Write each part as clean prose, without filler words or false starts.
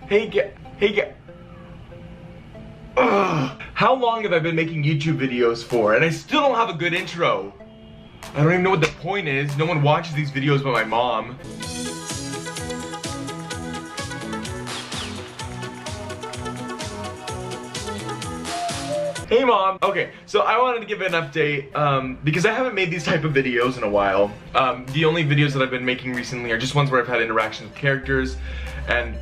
Hey, ugh. How long have I been making YouTube videos for? And I still don't have a good intro. I don't even know what the point is. No one watches these videos but my mom. Hey mom! Okay, so I wanted to give an update because I haven't made these type of videos in a while. The only videos that I've been making recently are just ones where I've had interactions with characters and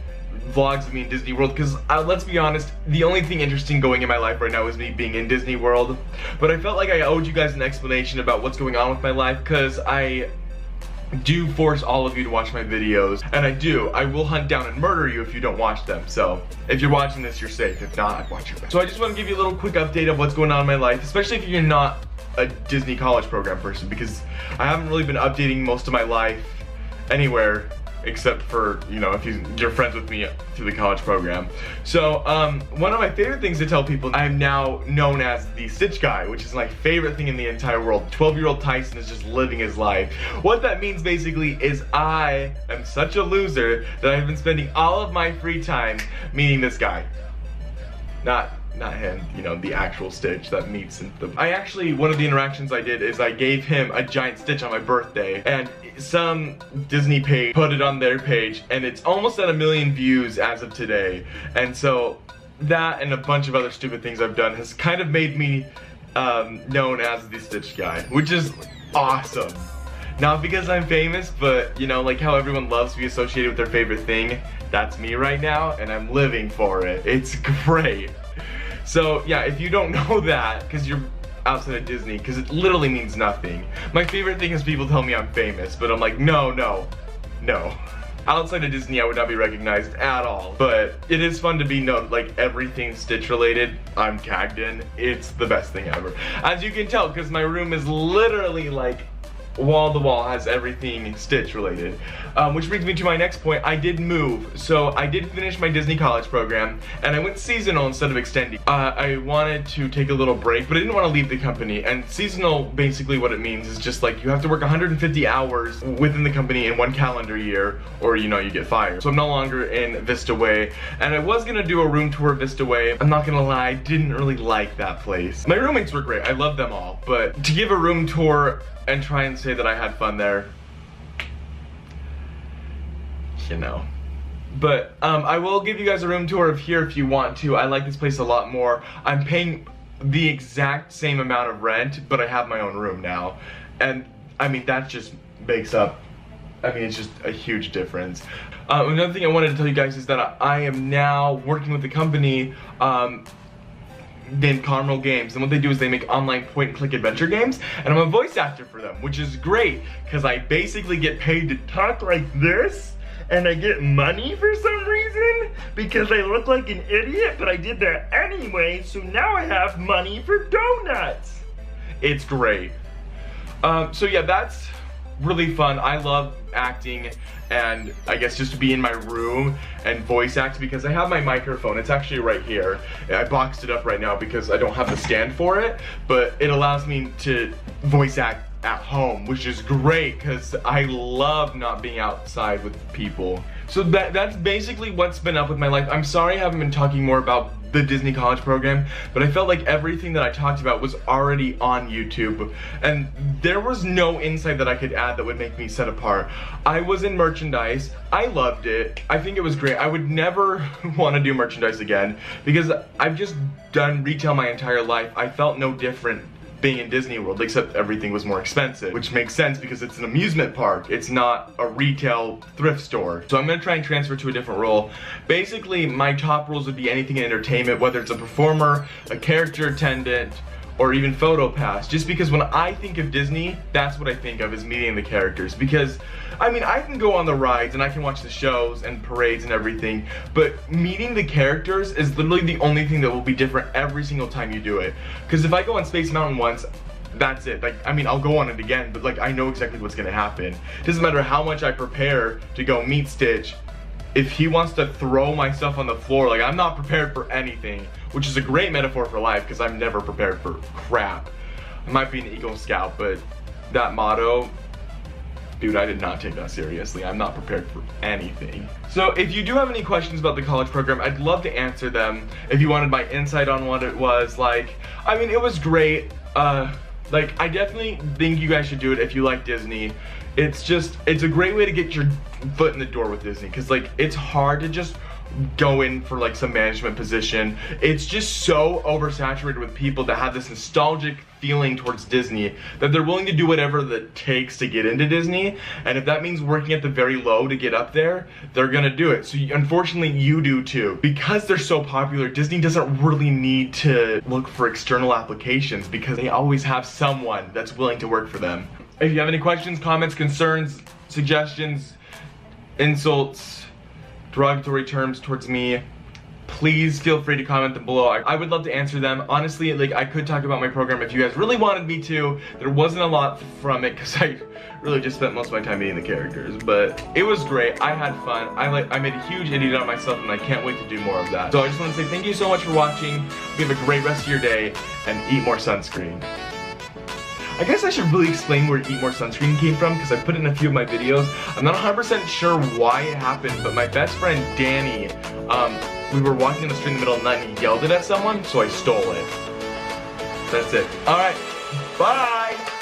vlogs of me in Disney World, because let's be honest, the only thing interesting going in my life right now is me being in Disney World. But I felt like I owed you guys an explanation about what's going on with my life, because I do force all of you to watch my videos, and I will hunt down and murder you if you don't watch them. So if you're watching this, you're safe. If not, I'd watch your back. So I just want to give you a little quick update of what's going on in my life, especially if you're not a Disney college program person, because I haven't really been updating most of my life anywhere except for, you know, if you're friends with me through the college program. So one of my favorite things to tell people, I'm now known as the Stitch Guy, which is my favorite thing in the entire world. 12-year-old Tyson is just living his life. What that means basically is I am such a loser that I've been spending all of my free time meeting this guy. Not him, you know, the actual Stitch that meets in the... one of the interactions I did is I gave him a giant Stitch on my birthday, and some Disney page put it on their page, and it's almost at 1 million views as of today. And so that and a bunch of other stupid things I've done has kind of made me known as the Stitch Guy, which is awesome. Not because I'm famous, but you know, like how everyone loves to be associated with their favorite thing. That's me right now, and I'm living for it. It's great. So yeah, if you don't know that, because you're outside of Disney, because it literally means nothing. My favorite thing is people tell me I'm famous, but I'm like, no. Outside of Disney, I would not be recognized at all. But it is fun to be known, like everything Stitch related, I'm tagged in. It's the best thing ever. As you can tell, because my room is literally like wall to wall, has everything Stitch related. Which brings me to my next point. I did move. So I did finish my Disney college program, and I went seasonal instead of extending. I wanted to take a little break, but I didn't want to leave the company. And seasonal, basically what it means is just like you have to work 150 hours within the company in 1 calendar year, or you know, you get fired. So I'm no longer in Vista Way, and I was gonna do a room tour of Vista Way. I'm not gonna lie, I didn't really like that place. My roommates were great, I love them all, but to give a room tour and try and say that I had fun there, you know. But I will give you guys a room tour of here if you want to. I like this place a lot more. I'm paying the exact same amount of rent, but I have my own room now. And I mean, that just makes up, I mean, it's just a huge difference. Another thing I wanted to tell you guys is that I am now working with a company named Carmel Games, and what they do is they make online point-and-click adventure games, and I'm a voice actor for them, which is great because I basically get paid to talk like this, and I get money for some reason because I look like an idiot, but I did that anyway, so now I have money for donuts. It's great. So yeah, that's really fun. I love acting, and I guess just to be in my room and voice act, because I have my microphone. It's actually right here. I boxed it up right now because I don't have the stand for it, but it allows me to voice act at home, which is great because I love not being outside with people. So that's basically what's been up with my life. I'm sorry I haven't been talking more about the Disney college program, but I felt like everything that I talked about was already on YouTube, and there was no insight that I could add that would make me set apart. I was in merchandise. I loved it. I think it was great. I would never want to do merchandise again because I've just done retail my entire life. I felt no different being in Disney World, except everything was more expensive, which makes sense because it's an amusement park. It's not a retail thrift store. So I'm gonna try and transfer to a different role. Basically, my top roles would be anything in entertainment, whether it's a performer, a character attendant, or even photo pass, just because when I think of Disney, that's what I think of, is meeting the characters. Because I mean, I can go on the rides and I can watch the shows and parades and everything, but meeting the characters is literally the only thing that will be different every single time you do it. Because if I go on Space Mountain once, that's it. Like, I mean, I'll go on it again, but like, I know exactly what's gonna happen. It doesn't matter how much I prepare to go meet Stitch. If he wants to throw my stuff on the floor, like, I'm not prepared for anything, which is a great metaphor for life because I'm never prepared for crap. I might be an Eagle Scout, but that motto, Dude, I did not take that seriously. I'm not prepared for anything. So if you do have any questions about the college program, I'd love to answer them. If you wanted my insight on what it was like, I mean, it was great. Like, I definitely think you guys should do it if you like Disney. It's a great way to get your foot in the door with Disney, because like, it's hard to just go in for like some management position. It's just so oversaturated with people that have this nostalgic feeling towards Disney that they're willing to do whatever it takes to get into Disney, and if that means working at the very low to get up there, they're gonna do it. So unfortunately you do too. Because they're so popular, Disney doesn't really need to look for external applications because they always have someone that's willing to work for them. If you have any questions, comments, concerns, suggestions, insults, derogatory terms towards me, please feel free to comment them below. I would love to answer them. Honestly, like, I could talk about my program if you guys really wanted me to. There wasn't a lot from it because I really just spent most of my time meeting the characters, but it was great. I had fun. I made a huge idiot out of myself, and I can't wait to do more of that. So I just want to say thank you so much for watching. You have a great rest of your day, and eat more sunscreen. I guess I should really explain where Eat More Sunscreen came from, because I put it in a few of my videos. I'm not 100% sure why it happened, but my best friend Danny, we were walking in the street in the middle of the night and he yelled it at someone, so I stole it. That's it. Alright, bye!